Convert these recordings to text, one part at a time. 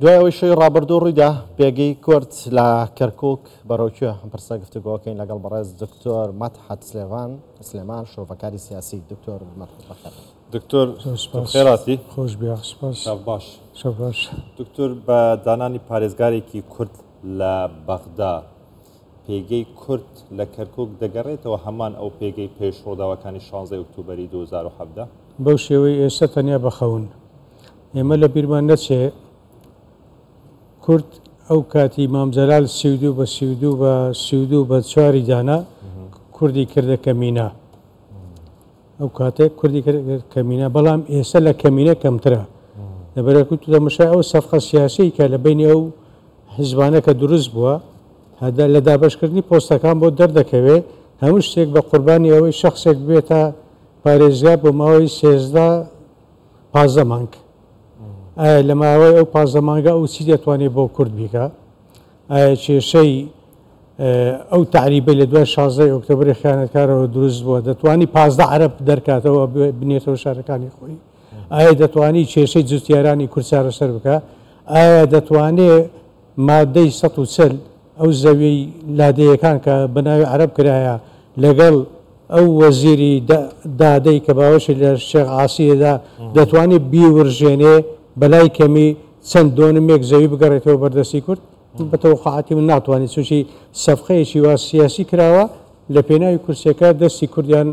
دوای ئەوەی شەوی ڕابردوو ڕوویدا پێگەی کورد لە کەرکووک بەڕۆکوێ پرسە گفتوگۆکەین لەگەڵ بەڕێز دکتۆر مەدحەت سلێمان شۆڤەکاری سیاسی. دکتۆر مەدحەت بەخێر. دکتۆر خێراتی خۆش باش دکتۆر بە دانانی پارێزگارێکی کورد لە بەغدا پێگەی کورد لە کەرکووک دەگەڕێتەوە هەمان ئەو پێگەی پێش ڕۆداوەکانی 16 ئۆکتۆبەری 2017 بەو شێوەی ئێستا تەنیا بەخەون ئێمە لە بیرمان نەچێ کورد ئەو کاتی مامزەلال 32 بە 4 دانا کوردی کردە کەمینە. ئەو کاتێک کوردی کەمینە، بەڵام ئێستا لە کەمینە کەمترە لەبەرەکو تو دەمەشای ئەو سەفقە سیاسی کە لە بینی ئەو حیزبانە کە دروست بووە هەدا لە دابەشکردنی پۆستەکان بۆ دەردەکەوێ هەموو شتێک بە قوربانی ئەوەی شخصێک بێتە پارێزگار بۆ ماوەی 15 مانگ. ئایا لە ماوەی ئەو 15 مانگە ئەو چی دەتوانێت بۆ کورد بیکە؟ ئایا کێشەی ئەو تعریبە لە دوای 16 ئۆکتۆبری خیانەتکارەوە دروست بووە دەتوانی 15 عەرەب دەرکاتەوە بنێتەوە شارەکانی خۆی؟ ئایا دەتوانی کێشەی جوتیارانی کورد چارەسەر بکە؟ ئایا دەتوانێت مادەی 140 ئەو زەوی لادەیەکان کە بەناوی عەرەب کرایە لەگەڵ ئەو وەزیری دادەی کە باوەشی لە شێخ عاسیەدا دەتوانێت بیورژێنێ بەلای کەمی چەند دۆنمێک زەوی بگەڕێتەوە بەردەستی کورد؟ بەتەوەقعاتی من ناتوانێت چونکی سەفقەیەکی وا سیاسی کراوە لە پێناوی کورسەکە دەستی کوردیان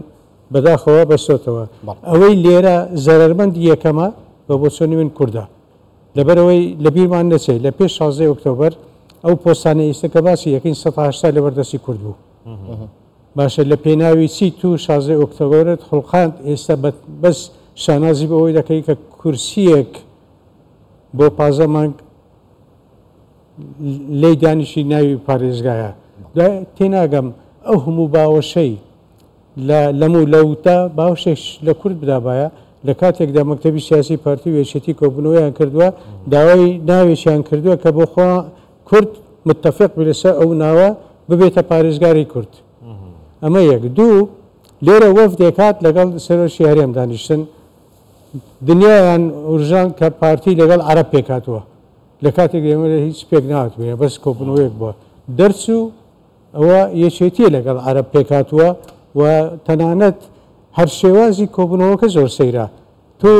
بەداخەوە بەستۆتەوە. ئەوەی لێرە زەرمەندی یەکەمە بە بۆچۆنی من کووردە لەبەرەوەی لە بیرمان نەچێت لە پێش 16 ئۆکتۆبەر ئەو پۆستانە ئێستاکە باسی یەکەین 180 لە بەردەستی کورد بوو. باشە لە پێناوی چی تو 16 ئۆکتۆبەرت خڵقاند ئێستا بەس شانازی بەوەی دەکەی کە کورسیەک بۆ 15 مانگ لی دانیشی ناوی پارێزگایە. تێناگەم ئەو هەموو باوەشەی لەمو لەوتە باوشێک لە کورد بدابایە لە کاتێکدا مەکتەبی سیاسی پارتی وێچێتی کۆبنەوەیان کردووە داوای ناوێکیان کردووە کە بۆ خۆ کورد متتەفق لەسەر ئەو ناوە ببێتە پارێزگاری کورد. ئەمە یەک. دوو لێرە وەفدێکات لەگەڵ سەرۆکی هەرێم دانیشتن دنیایان ئورژان کە پارتی لەگەڵ عەرەب پێکاتوە لە کاتێک ئێمە هیچ پێک نهاتوێ بەس کۆبنەوەیەک بووە دەرچوو ئەوە یەکێتیە لەگەڵ عەرەب پێکاتوە و تەنانەت هەر شێوازی کۆبنەوەکە زۆر سەیرە. تۆ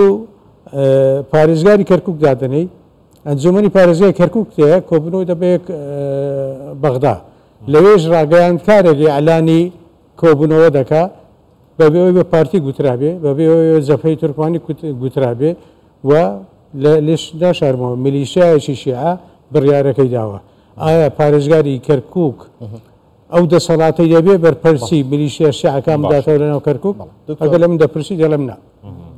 پارێزگاری کەرکووک دادنەی ئەنجومەنی پارێزگای کەرکووک تەیە کۆبنەوە دەبێت بەغدا لەوێژ ڕاگەیاندکارێکی ئەلانی کۆبنەوە دەکا بەبێەوەی بە پارتی گوترابێ بەبێەوەی جەبهەی تورکمانی گوترابێ و لێش ناشارمەوە میلیشیایەکی شیعە بڕیارەکەی داوە. ئایا پارێزگاری کەرکووک ئەو دەسەڵاتی دەبێ بەرپەرسی میلیشیا شیعەکان بداتەوە لەناو کەرکووک؟ ئەگەر لە من دەپرسی دەڵێم نا.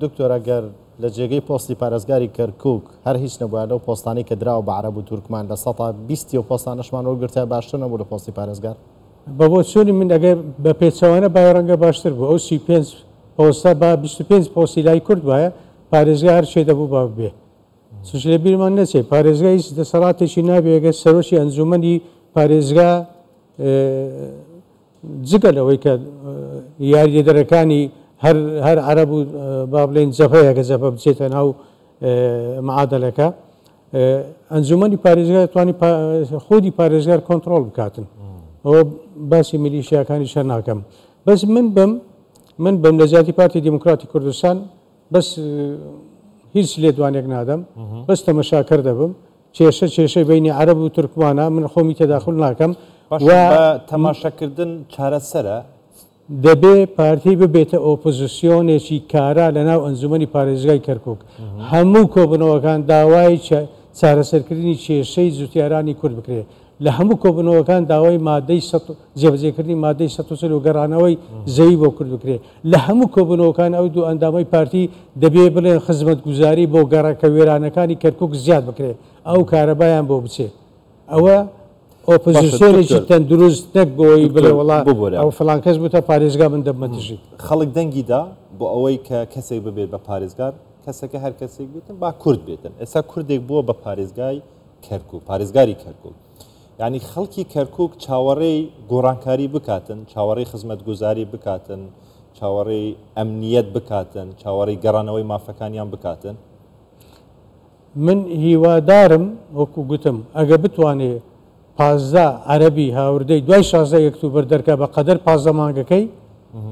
دکتۆر ئەگەر لە جێگەی پۆستی پارێزگاری کەرکووک هەر هیچ نەبووە لەو پۆستانی کە دراوە بە عەرەب و تورکمان لە 120 و پۆستانەشمان وەرگرتە باشتر نەبوو لە پۆستی پارێزگار؟ بە بۆ چۆنی من ئەگەر بە پێچەوانە باوەڕەنگە باشتر بوو ئەو 35 پۆستە بە 25 پۆستی لای کورد وایە پارێزگای هەر شێ دەبوو با بێ. چش لە بیرمان نەچێت پارێزگای دەسەڵاتێکی نابێگە سەرۆکی ئەنجومەنی پارێزگا جگە لەوەی کە یاریدەرەکانی هەر عەرەب و با بڵێن جەبهەیەکە جەبهە بچێتە ناو معادەلەکە ئەنجومەنی پارێزگا توانی خودی پارێزگار کۆنتترۆل بکاتن. ئەوە باسی میلیشیاکانی شەر ناکەم. بەس من بەم لە جاتی پارتی دیموکراتی کوردستان بەس هیچ لێدوانێک نادەم بەس تەمەشاکەر دەبم کێشەی بینی عەرەب و تورکمانە من خۆمی تەداخل ناکەم و تەماشاکردن چارەسەرە دەبێ پارتی ببێتە ئۆپۆزیسیۆنێکی کارا لە ناو ئەنجومەنی پارێزگای کەرکووک هەموو کۆبنەوەکان داوای چارەسەرکردنی کێشەی جوتیارانی کورد بکرێت لە هەموو کۆبنەوەکان داوای مادەی جێبەجێکردنی مادەی 140 و گەڕانەوەی زەوی بۆ کورد بکرێت لە هەموو کۆبنەوەکان ئەو دوو ئەندامەی پارتی دەبێ بڵێن خزمەتگوزاری بۆ گەڕەکە وێرانەکانی کەرکووک زیاد بکرێت ئەو کارەبایان بۆ بچێت. ئەوە ئۆپۆزیسیۆنێکی تەندروست نەک بۆی بڵێ وڵا ئەو فڵان کەس بووتە پارێزگا من دەبمەتژی. خەڵک دەنگیدا بۆ ئەوەی کە کەسێک ببێت بە پارێزگار کەسەکە هەر کەسێک بێتن با کورد بێتن. ئێستا کوردێک بووە بە پارێزگای کەرکووک پارێزگاری کەرکووک یعنی خەڵکی کەرکووک چاوەڕێی گۆڕانکاری بکاتن چاوەڕێی خزمەتگوزاری بکاتن چاوەڕێی ئەمنیەت بکاتن چاوەڕێی گەڕانەوەی مافەکانیان بکاتن. من هیوادارم وەکو گوتم ئەگە بتوانێ 15 عەرەبی هاوردەی دوای 16 ئۆکتۆبر دەرکا بە قەدەر 15 مانگەکەی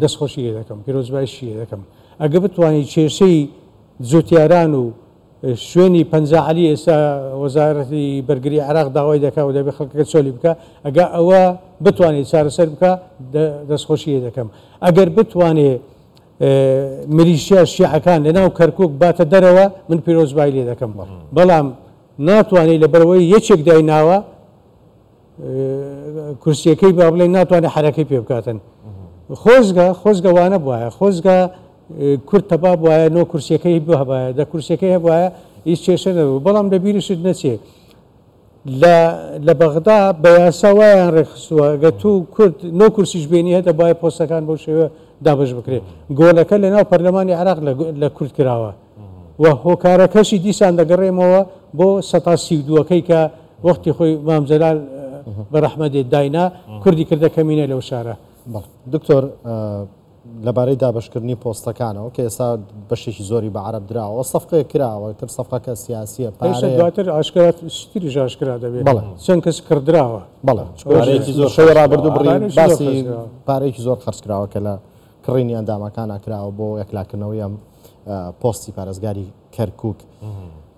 دەستخۆشی لێ دەکەم پیرۆزبایشی لێ دەکەم ئەگە بتوانانی کێشەی جوتیاران و شوێنی پەنجعلی ئێستا وەزارەتی بەرگری عراق داوای دەکا و دەبێت خەڵکەکە چۆلی بکە ئەگە ئەوە بتوانێت چارەسەر بکە دەستخۆشی لێ دەکەم ئەگەر بتوانێ ملیشیا شیعەکان لەناو کەرکووک باتە دەرەوە من پیرۆزبای لێ دەکەم بەڵام ناتوانێت لە بەرەوەی یەکێک دایناوە کورسیەکەی با بڵێ ناتوانێت حرەکەی پێ بکاتن خۆزگە وانە بواە خۆزگە کورد تەباب وایە نۆ کورسیەکەی هەبایە دە کورسیەکەی هەبواە هیچ کێشە نەبوو بەڵام لە بیرشت نەچێ لە بەغدا بە یاسا وایان ڕێخستووە گە تو کورد نۆ کورسیش بینی هەتە باە پۆستەکان بەو شێوە دابش بکرێت گۆلەکە لە ناو پەرلەمانی عراق لە کورد کراوە و هۆکارەکەشی دیسان دەگەڕێمەوە بۆ 132ەکەی کە وەختی خۆی مامزەلال بە ڕەحمەدێ داینا کوردی کردە کەمینە لەو شارە. دکتۆر لەبارەی دابشکردنی پۆستەکانەوە کە ئێستا بەشێکی زۆری بە عەرەب دراوە سەفقەیە کراوە تر سەفقەکە سیاسیە دواتر ئاشکرات شتیری ئاشکرا دەبێت چەند کەس کردراوە شەوە ڕابردوو بڕین باسی پارەیەکی زۆر خەرجکراوە کە لە کڕینی ئەندامەکان ناکراوە بۆ یەکلاکردنەوەی ئەم پۆستی پارێزگاری کەرکووک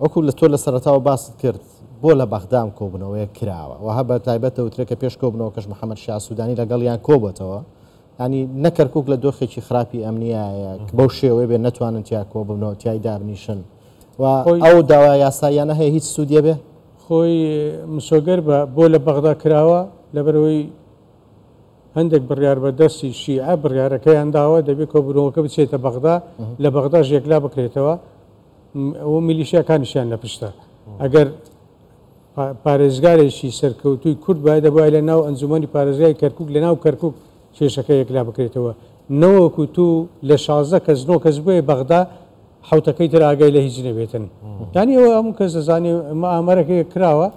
وەکو لە تۆ لە سەرەتاوە باست کرد بۆ لە بەغدام کۆبنەوەی کراوە و هە بە تایبەتە وترێکە پێش کۆبنەوە کەش محەممەد شیا سوودانی لەگەڵیان کۆبێتەوە ینی نەکەرکووک لە دۆخێکی خراپی ئەمنیایە بەو شێوەیە بێ نەتوانن تیا کۆ ببنەوە تیای دابنیشن و ئەو داوا یاساییانە هەیە هیچ سوودیە بێ خۆی مسۆگەر بە بۆ لە بەغدا کراوە لەبەرەوەی هەندێک بڕیار بەدەستی شیعە بڕیارەکەیان داوە دەبێت کۆبوونەوەکە بچێتە بەغدا لە بەغدا ژێکلا بکرێتەوە ئەوە میلیشیەکانیشیان لە پشتە ئەگەر پارێزگارێکی سەرکەوتووی کورد باید دەبای لە ناو ئەنجومەنی پارێزگای کەرکووک لە ناو کەرکووک کێشەکە یەکلا بکرێتەوە نەوەکو تو لە 16 کەس نۆ کەس بۆیە بەغدا حوتەکەی تر ئاگای لە هیچ نەبێتن یانی ئەوە هەموو کەس دەزانێ مامەرەکە کراوە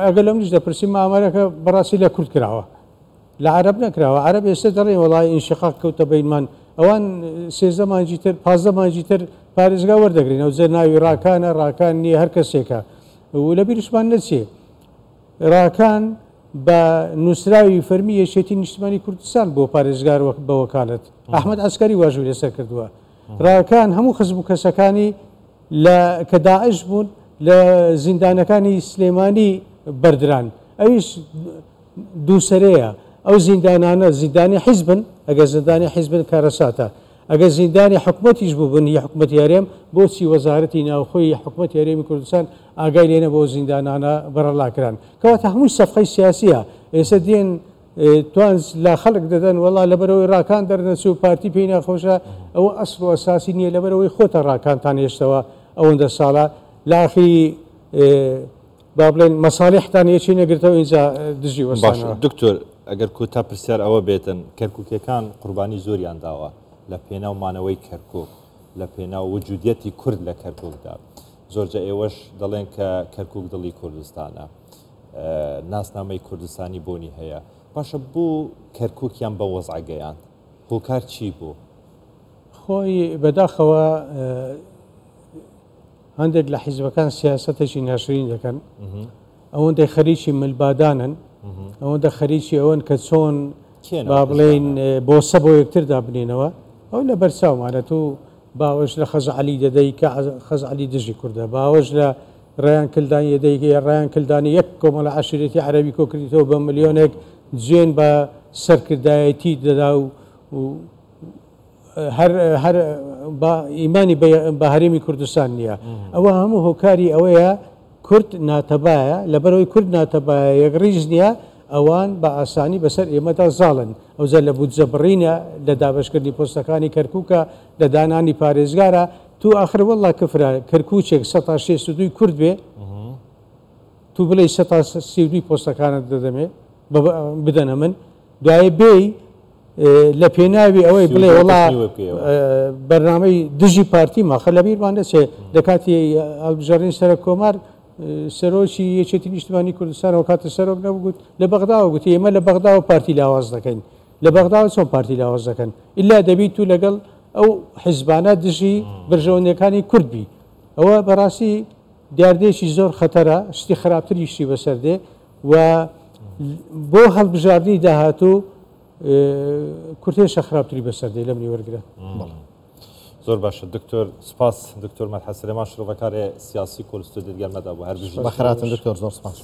ئەگەر لەم نیش دەپرسی مامەرەکە بەڕاستی لە کورد کراوە لە عەرەب نەکراوە عەرەب ئێستا دەڵێن وەڵای ئینشقاق کەوتە بەینمان ئەوان 13 مانجی تر 15 مانجی تر پارێزگا وەردەگرین ئەو جە ناوی ڕاکانە ڕاکان نییە هەر کەسێکە و لە بیرشمان نەچێ ڕاکان بە نووسراوی فەرمی یەکێتی نیشتمانی کوردستان بۆ پارێزگار بە وەکالەت ئەحمەد عەسکەری واژووی لەسەر کردووە ڕاکان هەموو خزم و کەسەکانی کە داعش بوون لە زیندانەکانی سلێمانی بەردران ئەویش دووسەرەیە ئەو زیندانانە زیندانی حیزبن ئەگە زیندانی حیزبن کارەساتە ئەگە زیندانی حکوومەتیش بوو بن یە حکوومەت یاریێم بۆچی وەزارەتی ناوخۆی حکوومەت یاریێمی کوردستان ئاگای لێنە بۆ زیندانانە بەرەڵاکران کەواتە هەمووی سەفقەی سیاسیە ئێستا دێن توانز لا خەڵک دەدەن وەڵا لەبەرەوەی ڕاکان دەرنەچوو پارتی پێی ناخۆشە ئەوە ئەسڵ و ئەساسی نییە لەبەرەوەی خۆتە ڕاکانتان هێشتەوە ئەوەندە ساڵە لاخی با بڵێن مەساڵحتان یەکی نەگرتەوە اینجا دژی وەستانەوە. دکتۆر ئەگەر کوتا پرسیار ئەوە بێتن کەرکووکەکان قوربانی زۆریان داوە لە پێناو مانەوەی کەرکووک لە پێناو وجودیەتی کورد لە کەرکووکدا زۆرجە ئێوەش دەڵێن کە کەرکووک دڵی کوردستانە ناسنامەی کوردستانی بۆنی هەیە باشە بوو کەرکووکیان بە وەزعگەیان هۆکار چی بوو؟ خۆی بەداخەوە هەندێک لە حیزبەکان سیاسەتێکی ناشرین دەکەن ئەوەندەی خەریکی ملبادانن ئەوەندە خەریکی ئەوەن کە چۆن با بڵێن بۆسە بۆ یەکتردا بنێنەوە ئەو لە بەرچاومانە تو باوەش لە خەزعەلی دەدەی کە خەزعەلی دژی کوردە باوەش لە ڕیان کلدانی دەیگە ڕیان کلدانی یەک کۆمەڵە عەشیرەتی عەرەبی کۆکردیتەوە بە ملیۆنێک جوێن بە سەرکردایەتی دەدا و هەر ئیمانی بە هەرێمی کوردستان نییە ئەوە هەموو هۆکاری ئەوەیە کورد ناتەبایە لەبەرەوەی کورد ناتەبایە یەک ڕیز نییە ئەوان بە ئاسانی بەسەر ئێمەدا زاڵن ئەوزە لە بودجە بڕینە لە دابشکردنی پۆستەکانی کەرکووکە لە دانانی پارێزگارە تو ئاخر وەڵا کفرە کەرکووچێک 162 کورد بێ تو بڵێ 132 پۆستەکانت دەدەمێ بدەنە من دوایە بێی لە پێناوی ئەوەی بڵێ وڵا بەرنامەی دژی پارتی ماخە لە بیرمان دەچێت لە کاتی هەڵبژاردننی سەرۆک کۆمار سەرۆکی یەکێتی نیشتمانی کوردستانەوە کاتە سەرۆک نەبووگوت لە بەغداوە گوتی ئێمە لە بەغداوە پارتی لاواز دەکەین لە بەغداوە چۆن پارتی لاواز دەکەن ئللا دەبیت و لەگەڵ ئەو حیزبانە دژی برژەوەندەکانی کوردبی ئەوە بەڕاستی دیاردەیەکی زۆر خەتەرە شتی خراپتریشی بەسەردێ و بۆ هەڵبژاردننی داهاتوو کورتێشە خراپتری بەسەردێ لە منی وەرگرە. زۆر باشە دکتۆر سپاس دکتۆر مەرحەسرێمان شرۆڤەکارێ سیاسی کۆلستۆ دەرگەرمەدا بۆ هەر بەخراتن دکتۆر زۆر سپاس.